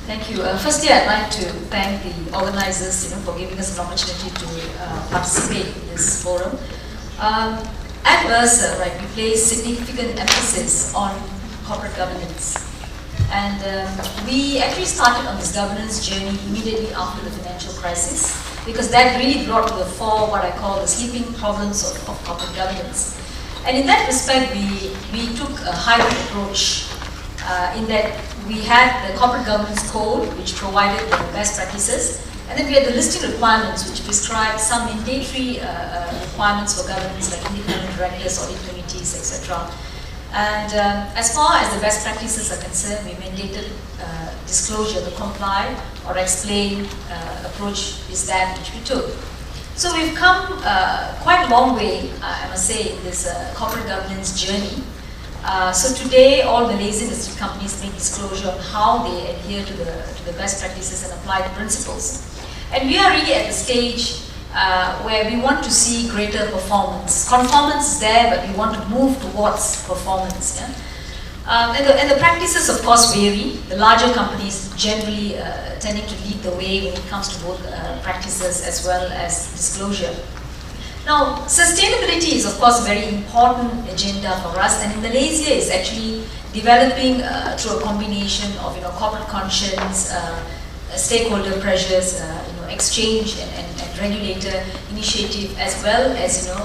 Thank you. Firstly, I'd like to thank the organizers, for giving us an opportunity to participate in this forum. At Versa, right, we place significant emphasis on corporate governance, and we actually started on this governance journey immediately after the financial crisis, because that really brought to the fore what I call the sleeping problems of corporate governance. And in that respect, we took a hybrid approach in that we had the corporate governance code, which provided the best practices, and then we had the listing requirements, which prescribed some mandatory requirements for governance, like independent directors, audit committees, etc. And as far as the best practices are concerned, we mandated disclosure, the comply or explain approach is that which we took. So we've come quite a long way, I must say, in this corporate governance journey. So today, all Malaysian listed companies make disclosure on how they adhere to the best practices and apply the principles. And we are really at the stage where we want to see greater performance. Conformance is there, but we want to move towards performance. Yeah? And the practices, of course, vary. The larger companies generally tending to lead the way when it comes to both practices as well as disclosure. Now, sustainability is, of course, a very important agenda for us, and in Malaysia is actually developing through a combination of corporate conscience, stakeholder pressures, exchange and regulator initiative, as well as the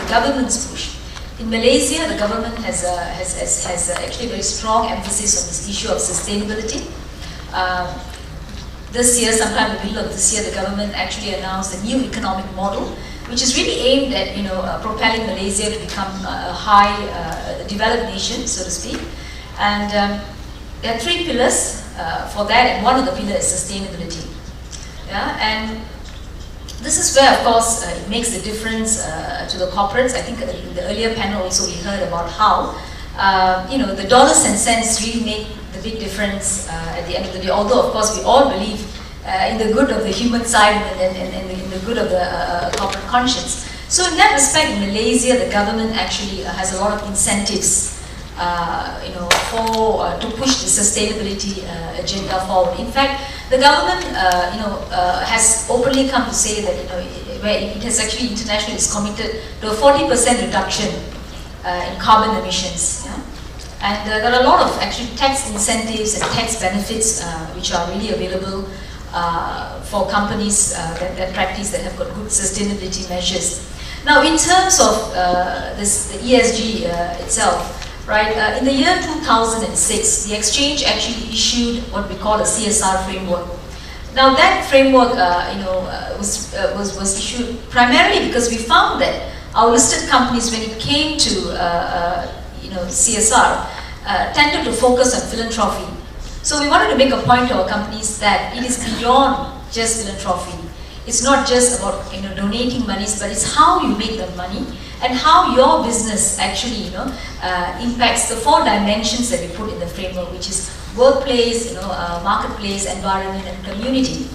government's push. In Malaysia, the government has actually a very strong emphasis on this issue of sustainability. This year, sometime in the middle of this year, the government actually announced a new economic model, which is really aimed at propelling Malaysia to become a high developed nation, so to speak. And there are three pillars for that, and one of the pillars is sustainability. Yeah, and this is where, of course, it makes a difference to the corporates. I think in the earlier panel also we heard about how the dollars and cents really make the big difference at the end of the day. Although, of course, we all believe in the good of the human side and in the good of the corporate conscience. So in that respect, in Malaysia, the government actually has a lot of incentives, to push the sustainability agenda forward. In fact, the government, has openly come to say that where it has actually internationally is committed to a 40% reduction in carbon emissions. Yeah? And there are a lot of actually tax incentives and tax benefits which are really available for companies that practice, that have got good sustainability measures. Now, in terms of the ESG itself, right, in the year 2006, the exchange actually issued what we call a CSR framework. Now, that framework, was issued primarily because we found that our listed companies, when it came to CSR, tended to focus on philanthropy. So we wanted to make a point to our companies that it is beyond just philanthropy. It's not just about donating monies, but it's how you make the money and how your business actually impacts the four dimensions that we put in the framework, which is workplace, marketplace, environment, and community.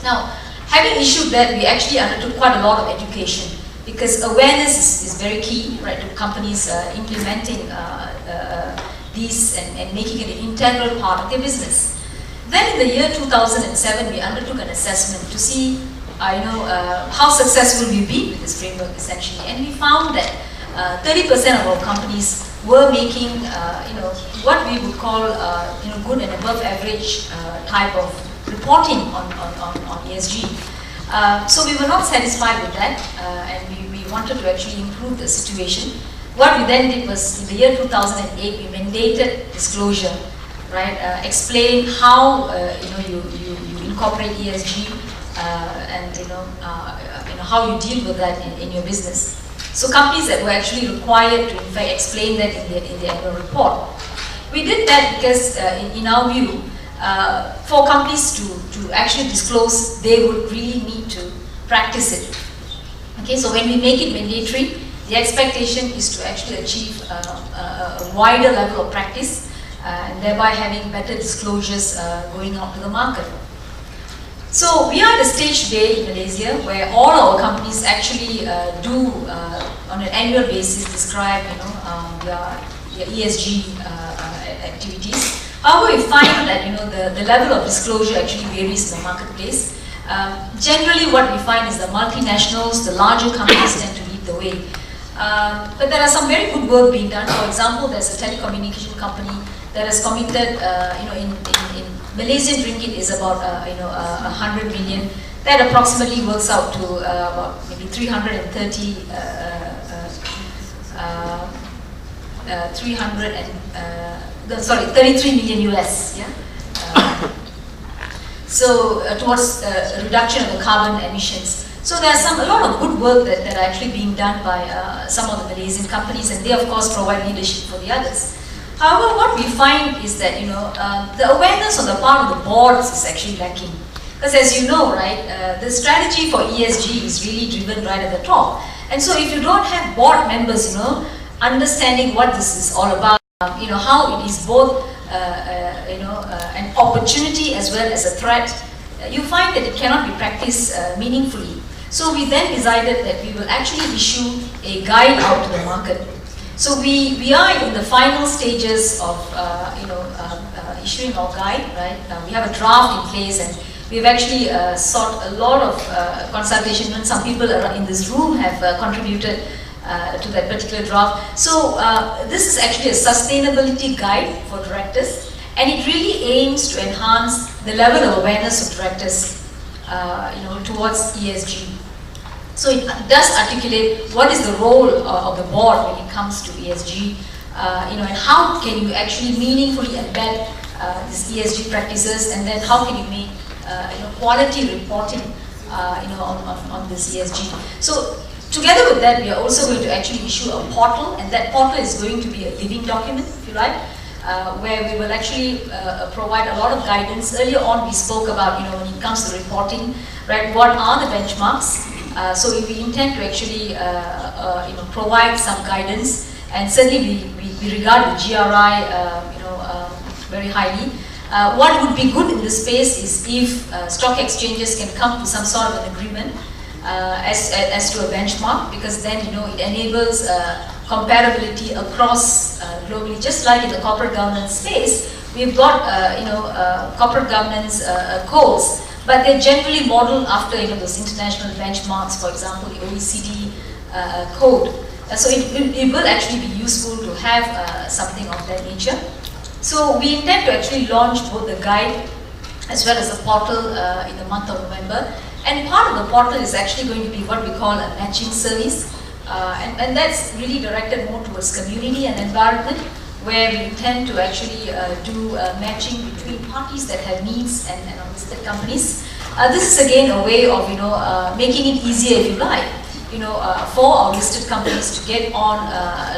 Now, having issued that, we actually undertook quite a lot of education, because awareness is very key, right, to companies implementing these and making it an integral part of their business. Then in the year 2007, we undertook an assessment to see how successful we've been with this framework, essentially. And we found that 30% of our companies were making what we would call good and above average type of reporting on ESG. So we were not satisfied with that, and we wanted to actually improve the situation. What we then did was, in the year 2008, we mandated disclosure, right? Explain how you incorporate ESG and how you deal with that in your business. So companies that were actually required to, in fact, explain that in their annual report. We did that because, in our view, for companies to actually disclose, they would really need to practice it. Okay, so when we make it mandatory, the expectation is to actually achieve a wider level of practice, and thereby having better disclosures going out to the market. So we are at a stage today in Malaysia where all our companies actually do, on an annual basis, describe their ESG activities. However, we find that the level of disclosure actually varies in the marketplace. Generally, what we find is the multinationals, the larger companies tend to lead the way. But there are some very good work being done. For example, there's a telecommunication company that has committed, in Malaysian ringgit is about 100 million. That approximately works out to about maybe 33 million US. Yeah. Towards reduction of the carbon emissions. So there's a lot of good work that are actually being done by some of the Malaysian companies, and they of course provide leadership for the others. However, what we find is that the awareness on the part of the boards is actually lacking. Because as you know, right, the strategy for ESG is really driven right at the top. And so if you don't have board members, understanding what this is all about, how it is both an opportunity as well as a threat, you find that it cannot be practiced meaningfully. So we then decided that we will actually issue a guide out to the market. So we are in the final stages of issuing our guide, right? We have a draft in place, and we've actually sought a lot of consultation, and some people in this room have contributed to that particular draft. So this is actually a sustainability guide for directors, and it really aims to enhance the level of awareness of directors towards ESG. So it does articulate what is the role of the board when it comes to ESG, and how can you actually meaningfully embed these ESG practices, and then how can you make quality reporting on this ESG. So together with that, we are also going to actually issue a portal, and that portal is going to be a living document, if you like, where we will actually provide a lot of guidance. Earlier on, we spoke about, when it comes to reporting, right, what are the benchmarks? So we intend to actually, provide some guidance, and certainly we regard the GRI, very highly. What would be good in this space is if stock exchanges can come to some sort of an agreement as to a benchmark, because then it enables comparability across globally. Just like in the corporate governance space, we've got corporate governance codes, but they're generally modeled after those international benchmarks. For example, the OECD code. So it will actually be useful to have something of that nature. So we intend to actually launch both the guide as well as the portal in the month of November. And part of the portal is actually going to be what we call a matching service. And that's really directed more towards community and environment, where we intend to actually do matching between parties that have needs and unlisted companies. This is again a way of making it easier, if you like, for our listed companies to get on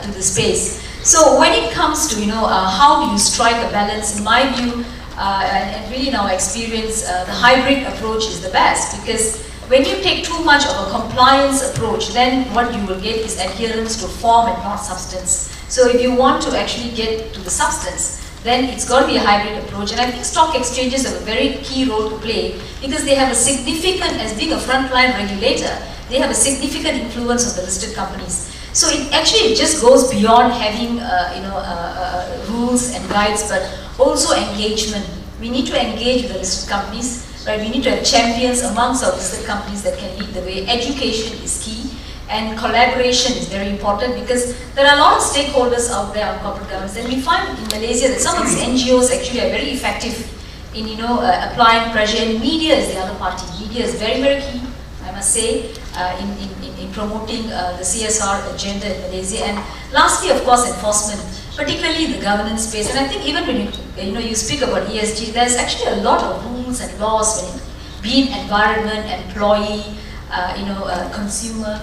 to the space. So when it comes to how do you strike a balance, in my view, and really in our experience, the hybrid approach is the best, because when you take too much of a compliance approach, then what you will get is adherence to form and not substance. So if you want to actually get to the substance, then it's got to be a hybrid approach. And I think stock exchanges have a very key role to play, because they have a significant, as being a frontline regulator, they have a significant influence on the listed companies. So it actually just goes beyond having rules and guides, but also engagement. We need to engage with the listed companies, right? We need to have champions amongst our listed companies that can lead the way. Education is key, and collaboration is very important, because there are a lot of stakeholders out there on corporate governance, and we find in Malaysia that some of these NGOs actually are very effective in applying pressure, and media is the other party. Media is very, very key, I must say, in promoting the CSR agenda in Malaysia. And lastly, of course, enforcement, particularly in the governance space. And I think even when you speak about ESG, there's actually a lot of rules and laws, be it environment, employee, consumer.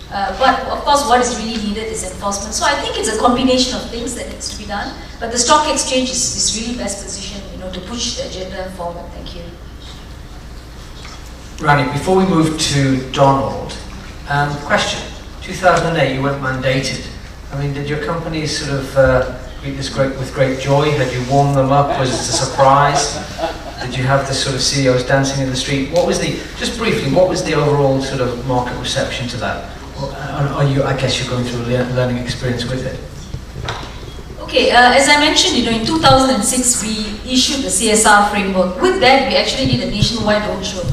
But of course, what is really needed is enforcement. So I think it's a combination of things that needs to be done. But the stock exchange is really best positioned, to push the agenda forward. Thank you. Rani, before we move to Donald, question. 2008, you weren't mandated. I mean, did your company sort of greet this with great joy? Had you warmed them up? Was it a surprise? Did you have the sort of CEOs dancing in the street? Just briefly, what was the overall sort of market reception to that? I guess you're going through a learning experience with it. Okay, as I mentioned, in 2006 we issued the CSR framework. With that, we actually did a nationwide roadshow.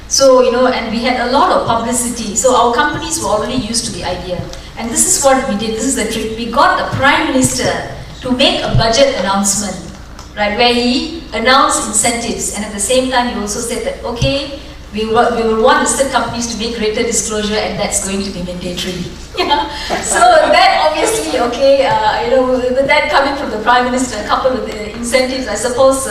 So, and we had a lot of publicity. So our companies were already used to the idea. And this is what we did, this is the trick. We got the Prime Minister to make a budget announcement, right, where he announced incentives. And at the same time, he also said that, okay, we will want listed companies to make greater disclosure, and that's going to be mandatory. So that obviously, okay, with that coming from the Prime Minister, coupled with the incentives, I suppose,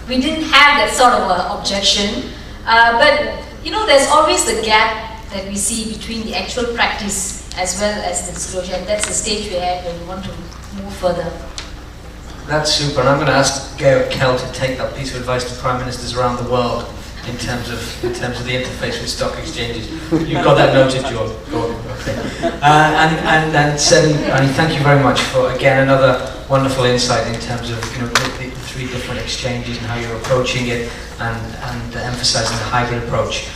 we didn't have that sort of objection. But there's always the gap that we see between the actual practice as well as the disclosure, and that's the stage we're at when we want to move further. That's super, and I'm going to ask Gareth Kell to take that piece of advice to Prime Ministers around the world in terms of the interface with stock exchanges. You've got that noted, John. Go on. Okay. And Sally, thank you very much for again another wonderful insight in terms of the three different exchanges and how you're approaching it, and emphasising the hybrid approach.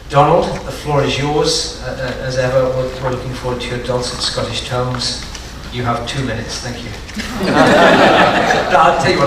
Donald, the floor is yours. As ever, we're looking forward to your dulcet Scottish tones. You have 2 minutes. Thank you. I'll tell you what.